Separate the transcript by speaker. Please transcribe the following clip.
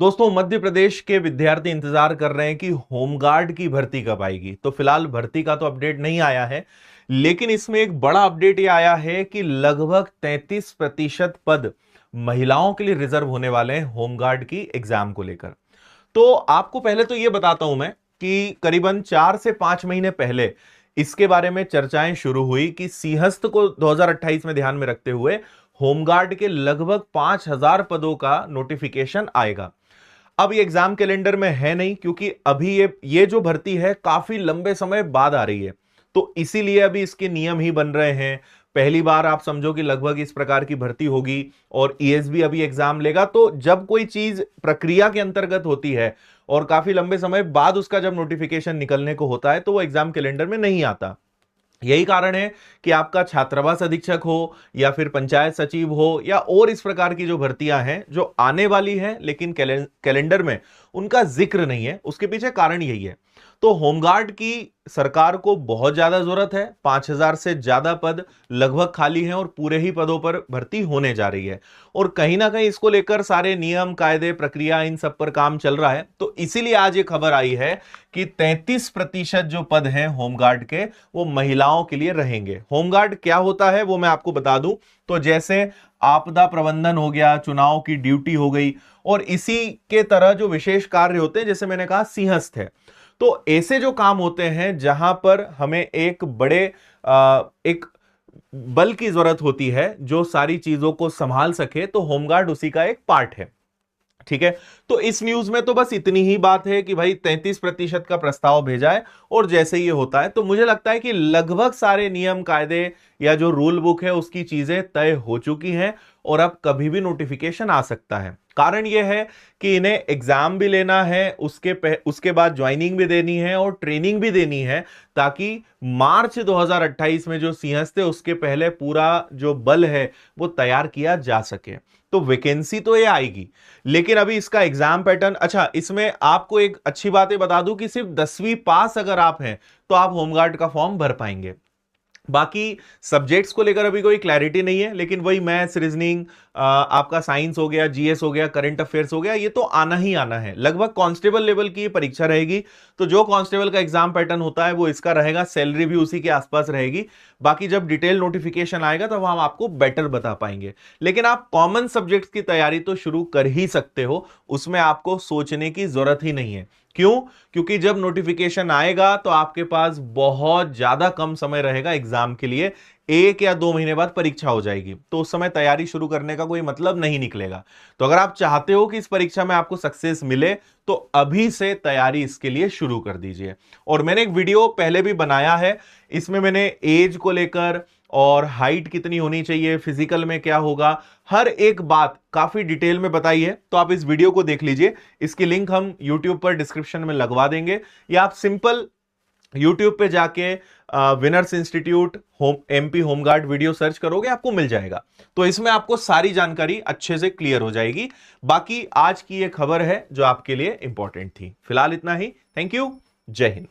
Speaker 1: दोस्तों, मध्य प्रदेश के विद्यार्थी इंतजार कर रहे हैं कि होमगार्ड की भर्ती कब आएगी। तो फिलहाल भर्ती का तो अपडेट नहीं आया है, लेकिन इसमें एक बड़ा अपडेट ये आया है कि लगभग 33% पद महिलाओं के लिए रिजर्व होने वाले हैं होमगार्ड की एग्जाम को लेकर। तो आपको पहले तो यह बताता हूं मैं कि करीबन 4 से 5 महीने पहले इसके बारे में चर्चाएं शुरू हुई कि सिंहस्थ को 2028 में ध्यान में रखते हुए होमगार्ड के लगभग 5000 पदों का नोटिफिकेशन आएगा। अब ये एग्जाम कैलेंडर में है नहीं, क्योंकि अभी ये जो भर्ती है काफी लंबे समय बाद आ रही है, तो इसीलिए अभी इसके नियम ही बन रहे हैं। पहली बार आप समझो कि लगभग इस प्रकार की भर्ती होगी और ईएसबी अभी एग्जाम लेगा। तो जब कोई चीज प्रक्रिया के अंतर्गत होती है और काफी लंबे समय बाद उसका जब नोटिफिकेशन निकलने को होता है, तो वो एग्जाम कैलेंडर में नहीं आता। यही कारण है कि आपका छात्रावास अधीक्षक हो या फिर पंचायत सचिव हो या और इस प्रकार की जो भर्तियां हैं जो आने वाली हैं लेकिन कैलेंडर में उनका जिक्र नहीं है, उसके पीछे कारण यही है। तो होमगार्ड की सरकार को बहुत ज्यादा जरूरत है। 5000 से ज्यादा पद लगभग खाली हैं और पूरे ही पदों पर भर्ती होने जा रही है, और कहीं ना कहीं इसको लेकर सारे नियम कायदे प्रक्रिया इन सब पर काम चल रहा है। तो इसीलिए आज ये खबर आई है कि 33% जो पद हैं होमगार्ड के वो महिलाओं के लिए रहेंगे। होमगार्ड क्या होता है वो मैं आपको बता दूं। तो जैसे आपदा प्रबंधन हो गया, चुनाव की ड्यूटी हो गई, और इसी के तरह जो विशेष कार्य होते हैं, जैसे मैंने कहा सिंहस्थ है, तो ऐसे जो काम होते हैं जहां पर हमें एक बड़े एक बल की जरूरत होती है जो सारी चीजों को संभाल सके, तो होमगार्ड उसी का एक पार्ट है। ठीक है, तो इस न्यूज में तो बस इतनी ही बात है कि भाई 33% का प्रस्ताव भेजा है, और जैसे ये होता है तो मुझे लगता है कि लगभग सारे नियम कायदे या जो रूल बुक है उसकी चीजें तय हो चुकी हैं, और अब कभी भी नोटिफिकेशन आ सकता है। कारण यह है कि इन्हें एग्जाम भी लेना है, उसके बाद ज्वाइनिंग भी देनी है और ट्रेनिंग भी देनी है, ताकि मार्च 2028 में जो सिंहस्थ है उसके पहले पूरा जो बल है वो तैयार किया जा सके। तो वैकेंसी तो ये आएगी, लेकिन अभी इसका एग्जाम पैटर्न, अच्छा इसमें आपको एक अच्छी बात बता दूं कि सिर्फ 10वीं पास अगर आप हैं तो आप होमगार्ड का फॉर्म भर पाएंगे। बाकी सब्जेक्ट्स को लेकर अभी कोई क्लैरिटी नहीं है, लेकिन वही मैथ्स, रीजनिंग, आपका साइंस हो गया, जीएस हो गया, करंट अफेयर्स हो गया, ये तो आना ही आना है। लगभग कांस्टेबल लेवल की परीक्षा रहेगी, तो जो कांस्टेबल का एग्जाम पैटर्न होता है वो इसका रहेगा, सैलरी भी उसी के आसपास रहेगी। बाकी जब डिटेल नोटिफिकेशन आएगा तब हम आपको बेटर बता पाएंगे। लेकिन आप कॉमन सब्जेक्ट्स की तैयारी तो शुरू कर ही सकते हो, उसमें आपको सोचने की जरूरत ही नहीं है। क्यों? क्योंकि जब नोटिफिकेशन आएगा तो आपके पास बहुत ज्यादा कम समय रहेगा एग्जाम के लिए। 1 या 2 महीने बाद परीक्षा हो जाएगी, तो उस समय तैयारी शुरू करने का कोई मतलब नहीं निकलेगा। तो अगर आप चाहते हो कि इस परीक्षा में आपको सक्सेस मिले, तो अभी से तैयारी इसके लिए शुरू कर दीजिए। और मैंने एक वीडियो पहले भी बनाया है, इसमें मैंने एज को लेकर और हाइट कितनी होनी चाहिए, फिजिकल में क्या होगा, हर एक बात काफी डिटेल में बताई है। तो आप इस वीडियो को देख लीजिए, इसकी लिंक हम यूट्यूब पर डिस्क्रिप्शन में लगवा देंगे, या आप सिंपल यूट्यूब पे जाके winners institute MP home guard video search करोगे, आपको मिल जाएगा। तो इसमें आपको सारी जानकारी अच्छे से क्लियर हो जाएगी। बाकी आज की ये खबर है जो आपके लिए इंपॉर्टेंट थी। फिलहाल इतना ही। Thank you. जय हिंद।